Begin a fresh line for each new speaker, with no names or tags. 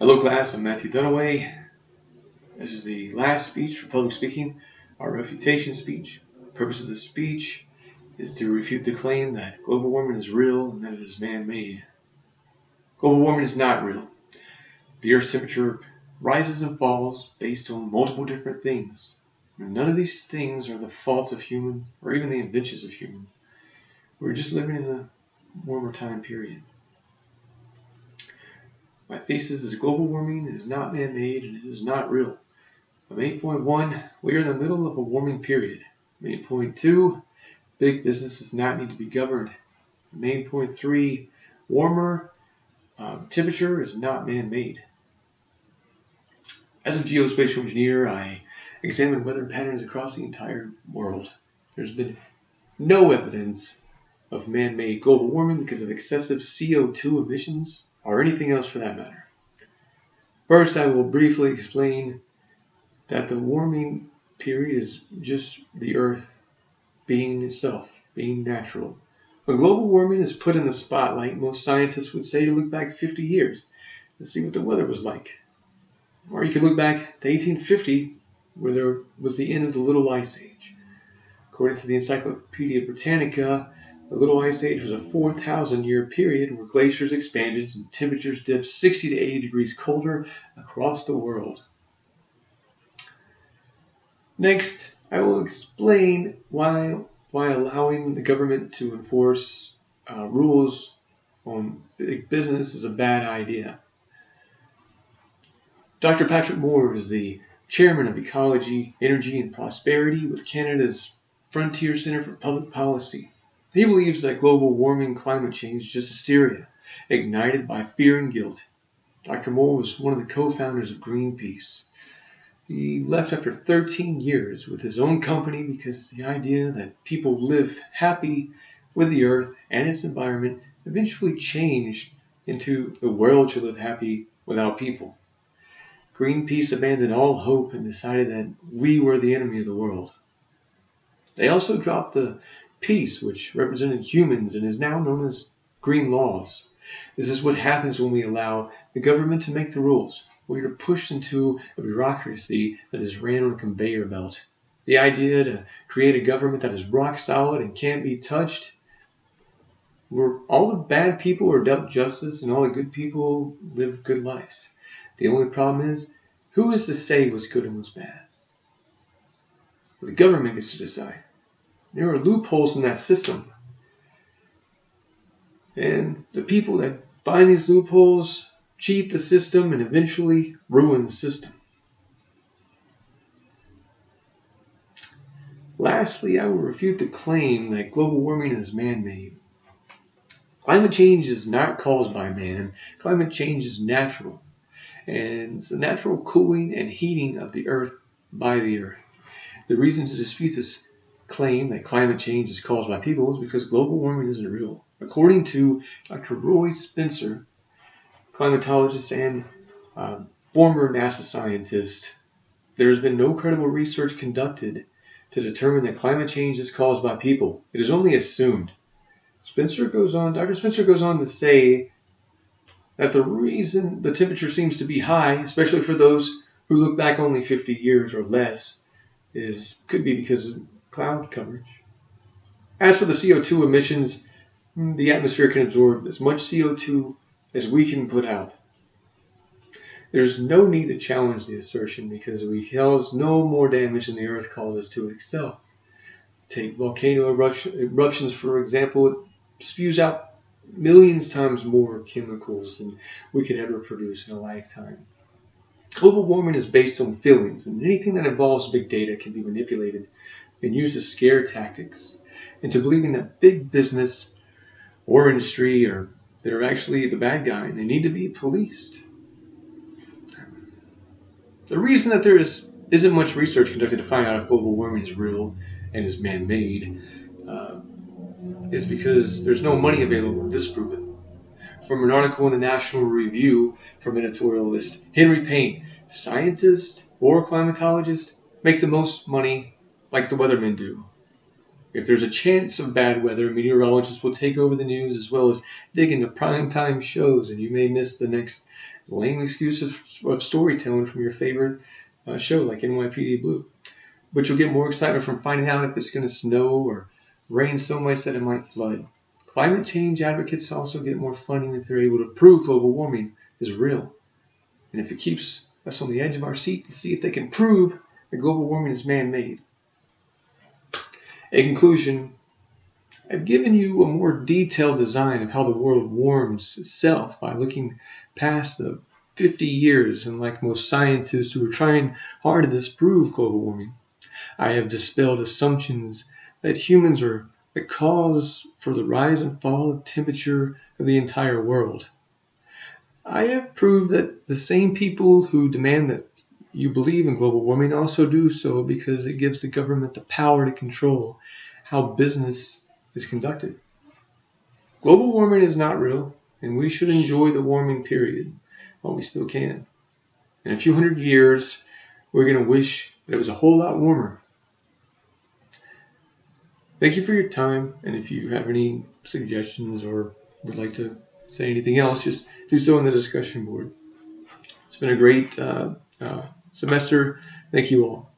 Hello class, I'm Matthew Dunaway. This is the last speech for public speaking, our refutation speech. The purpose of this speech is to refute the claim that global warming is real and that it is man-made. Global warming is not real. The Earth's temperature rises and falls based on multiple different things. None of these things are the faults of human or even the inventions of human. We're just living in a warmer time period. My thesis is global warming is not man-made and it is not real. Main point 1, we are in the middle of a warming period. Main point 2, big business does not need to be governed. Main point 3, warmer temperature is not man-made. As a geospatial engineer, I examined weather patterns across the entire world. There's been no evidence of man-made global warming because of excessive CO2 emissions or anything else for that matter. First, I will briefly explain that the warming period is just the Earth being itself, being natural. When global warming is put in the spotlight, most scientists would say to look back 50 years to see what the weather was like. Or you could look back to 1850, where there was the end of the Little Ice Age. According to the Encyclopedia Britannica, the Little Ice Age was a 4,000-year period where glaciers expanded and temperatures dipped 60 to 80 degrees colder across the world. Next, I will explain why allowing the government to enforce rules on big business is a bad idea. Dr. Patrick Moore is the chairman of Ecology, Energy and Prosperity with Canada's Frontier Centre for Public Policy. He believes that global warming climate change is just hysteria, ignited by fear and guilt. Dr. Moore was one of the co-founders of Greenpeace. He left after 13 years with his own company because the idea that people live happy with the earth and its environment eventually changed into the world should live happy without people. Greenpeace abandoned all hope and decided that we were the enemy of the world. They also dropped the peace, which represented humans and is now known as green laws. This is what happens when we allow the government to make the rules. We are pushed into a bureaucracy that is ran on a conveyor belt. The idea to create a government that is rock solid and can't be touched, where all the bad people are dealt justice and all the good people live good lives. The only problem is, who is to say what's good and what's bad? Well, the government gets to decide. There are loopholes in that system. And the people that find these loopholes cheat the system and eventually ruin the system. Lastly, I will refute the claim that global warming is man-made. Climate change is not caused by man. Climate change is natural. And it's the natural cooling and heating of the earth by the earth. The reason to dispute this claim that climate change is caused by people is because global warming isn't real. According to Dr. Roy Spencer, climatologist and former NASA scientist, there has been no credible research conducted to determine that climate change is caused by people. It is only assumed. Dr. Spencer goes on to say that the reason the temperature seems to be high, especially for those who look back only 50 years or less, could be because of cloud coverage. As for the CO2 emissions, the atmosphere can absorb as much CO2 as we can put out. There's no need to challenge the assertion because we cause no more damage than the earth causes to itself. Take volcano eruptions, for example. It spews out millions times more chemicals than we could ever produce in a lifetime. Global warming is based on feelings, and anything that involves big data can be manipulated and used as scare tactics into believing that big business or industry they're actually the bad guy and they need to be policed. The reason that there isn't much research conducted to find out if global warming is real and is man-made is because there's no money available to disprove it. From an article in the National Review from editorialist Henry Payne, scientists or climatologists make the most money like the weathermen do. If there's a chance of bad weather, meteorologists will take over the news as well as dig into primetime shows, and you may miss the next lame excuse of storytelling from your favorite show like NYPD Blue. But you'll get more excitement from finding out if it's going to snow or rain so much that it might flood. Climate change advocates also get more funding if they're able to prove global warming is real. And if it keeps us on the edge of our seat to see if they can prove that global warming is man-made. In conclusion, I've given you a more detailed design of how the world warms itself by looking past the 50 years, and like most scientists who are trying hard to disprove global warming, I have dispelled assumptions that humans are the cause for the rise and fall of temperature of the entire world. I have proved that the same people who demand that you believe in global warming also do so because it gives the government the power to control how business is conducted. Global warming is not real, and we should enjoy the warming period while we still can. In a few hundred years, we're going to wish that it was a whole lot warmer. Thank you for your time, and if you have any suggestions or would like to say anything else, just do so in the discussion board. It's been a great semester. Thank you all.